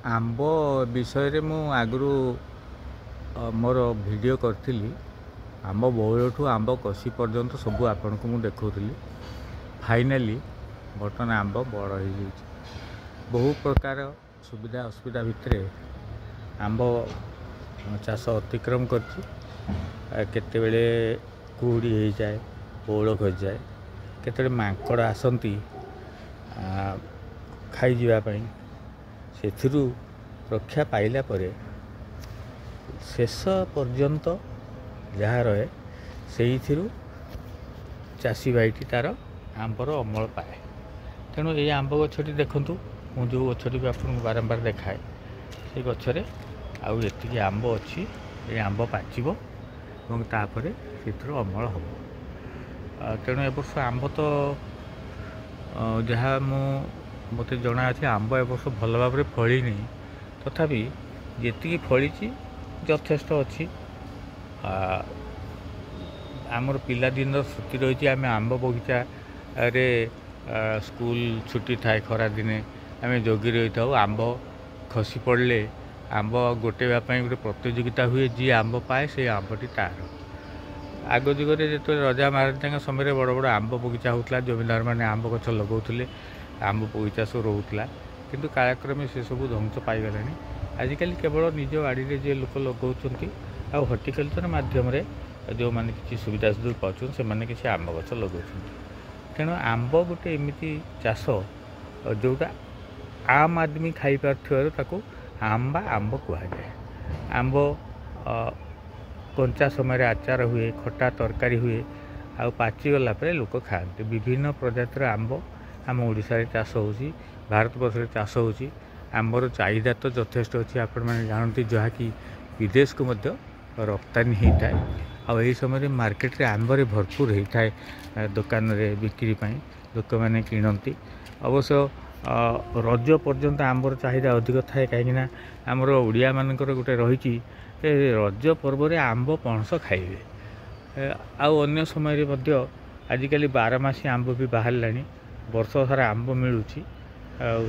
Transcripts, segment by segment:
आंब विषय मु आगु मोर वीडियो करी आंब बौल ठू आंब कषि पर्यंत सब आपण को देखा फाइनाली बर्तमान आंब बड़ हो बहु प्रकार सुविधा असुविधा भितर आंब चाष अतिक्रम करते कुहुड़ी हो जाए बौल खसी जाए केते माकड़ आसती खाई जावाई से रक्षा पाइला परे शेष पर्यंत जहाँ रहे से चाषी भाईटी तार आंबर अमल पाए। तेणु ये आंब गछटी देखूँ मुझे जो गछटी भी आपको बारंबार देखाए से गचरे आउ ये आंब अच्छी ये आंब पाचिब और तापर से अमल हम। तेणु ए वर्ष आंब तो जहाँ मत जना अच्छे आंब ए वर्ष भल भाव फली नहीं तथापि जी फली यथेष्ट अच्छी। आमर पिलादिन स्मृति रही आम आंब बगीचा रे स्कूल छुट्टी थाए खरा दिने आम जगी रही था आंब खसी पड़े आंब गोटेवाई गोटे प्रतियोगिता हुए जी आंब पाए से आंबटी तार। आग जुगे जो रजा महाराजा समय बड़ बड़ आंब बगीचा होता जमींदार मैंने आंब गछ लगौले आंब बगीचा सब रोला किंतु कालक्रमे से सब ध्वंस पाईगला। आजिकल केवल निज बाड़ी जे लोक लगाउछन्ति आ हॉर्टिकल्चर माध्यम जो मैंने किसी सुविधा सुजोग पाँच से मैंने किसी आंब गछ लगाउछन्ति। तेणु आंब गोटे एमती चाष जोटा आम आदमी खाई पार्थ्य ताको आंबा आंब कहुए। आंब कंचा समय आचार हुए खटा तरकारी हुए आ पाचिगला लोक खाते। विभिन्न प्रजातिर आंब आम ओडिशा रे चाष होउची भारत वर्ष रे चाष होउची। आंबर चाहिदा तो यथेष्ट अच्छी आपण मैंने जानते जहाँकि विदेश को मध्य रप्तानी होता है। आई समय मार्केट रे आंबर भरपूर होता है दुकान रे बिक्री लोक मैंने किणती। अवश्य रज पर्यंत आंबर चाहिदा अधिक थाए कहीं आमर ओडिया मानकर गोटे रही रज पर्व रे आंब पणस खाइबे। अन्य समय आजिकल 12 मासी आंब भी बाहर लानी वर्ष सारा आंब मिलूची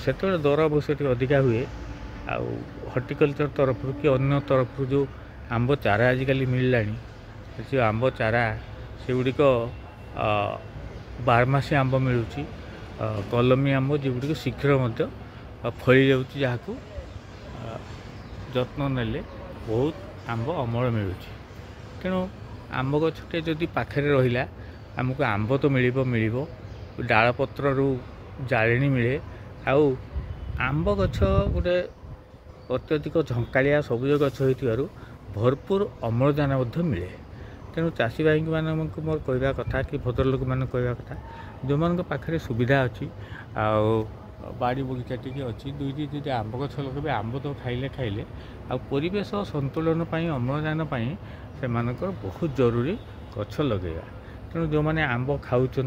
से दर बस अधिका हुए। हॉर्टिकल्चर तरफ कि अन्य तरफ जो आंब चारा आजिकल मिलला से आंब चारा से गुड़िक 12 मासी आंब मिलूची कलमी आंब जो शीघ्र फली जाऊँगी जहाँ को जत्न नेले बहुत आंब अमल मिलूची। तेणु आंब गछटे जदि पाखे रहिला आमको आंब तो मिल डाल पत्र जाळेणी मिले आउ आंब गछ गोटे अत्यधिक झंकालिया सबुज गछ हो भरपूर अम्लजान मिले। तेणु चाषी भाई मानक मोर कहवा कथा कि भद्र लोक मान कहवा कथा जो मान पाखे सुविधा अच्छी बाड़ी बगीचा टी अच्छी दुईटी जी आंब गछ लगे आंब तो खाइले खाइले परिवेश संतुलन अम्लजान से बहुत जरूरी गछ लगेगा। तेणु जो मैंने आंब खाऊँच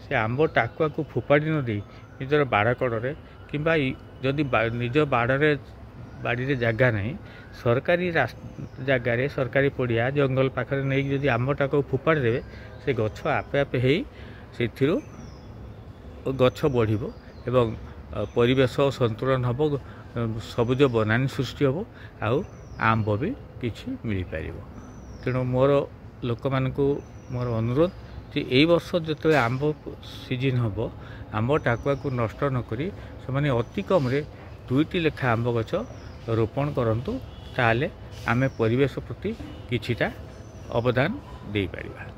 से आंब टाकुआ को फोपाड़ी न दे निजर बाड़ कड़े कि जदि निज बाड़ी रे जगह नहीं सरकारी जगार सरकारी पड़िया जंगल पाखे नहीं जदि आंब टाक फोपाड़ी देवे से गछ आपे आपे से गछ बढ़ एवं परिवेश संतुलन हम सबुज बनानी सृष्टि हम आउ आंब भी किसी मिल पार। तेणु मोर लोक मानक मोर अनुरोध कि यही वर्ष जो आंब सीजन हम आंब टाकुआ को नष्ट नक से अति कम 2टी लेखा आंब गछ रोपण करंतु ताले आमे परिवेश प्रति किछिटा अवदान दे पारिबा।